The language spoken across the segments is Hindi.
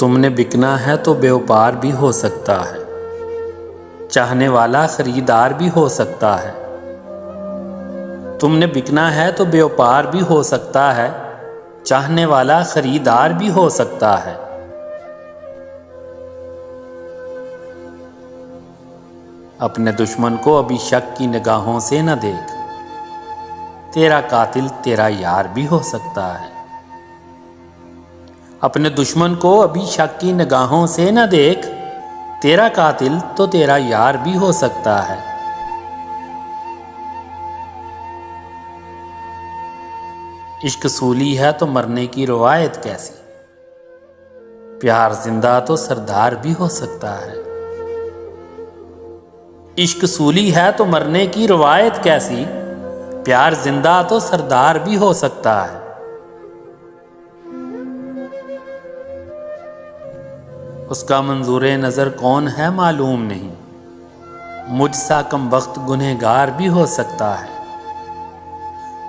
तुमने बिकना है तो व्यापार भी हो सकता है, चाहने वाला खरीदार भी हो सकता है। तुमने बिकना है तो व्यापार भी हो सकता है, चाहने वाला खरीदार भी हो सकता है। अपने दुश्मन को अभी शक की निगाहों से न देख, तेरा कातिल तेरा यार भी हो सकता है। अपने दुश्मन को अभी शक की निगाहों से न देख, तेरा कातिल तो तेरा यार भी हो सकता है। इश्क सूली है तो मरने की रवायत कैसी, प्यार जिंदा तो सरदार भी हो सकता है। इश्क सूली है तो मरने की रवायत कैसी, प्यार जिंदा तो सरदार भी हो सकता है। उसका मंजूरे नज़र कौन है मालूम नहीं, मुझसा कम वक्त गुनहगार भी हो सकता है।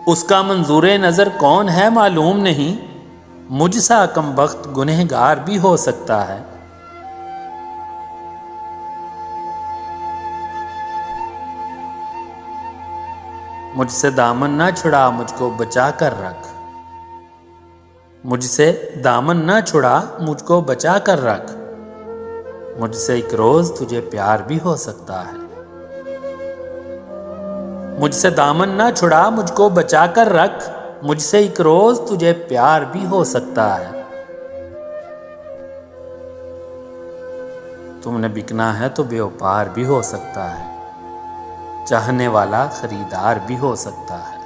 उसका मंजूरे नज़र कौन है मालूम नहीं, मुझसा कम वक्त गुनहगार भी हो सकता है। मुझसे दामन ना छुड़ा मुझको बचा कर रख, मुझसे दामन ना छुड़ा मुझको बचा कर रख, मुझसे एक रोज तुझे प्यार भी हो सकता है। मुझसे दामन ना छुड़ा मुझको बचा कर रख, मुझसे एक रोज तुझे प्यार भी हो सकता है। तुमने बिकना है तो व्यापार भी हो सकता है, चाहने वाला खरीदार भी हो सकता है।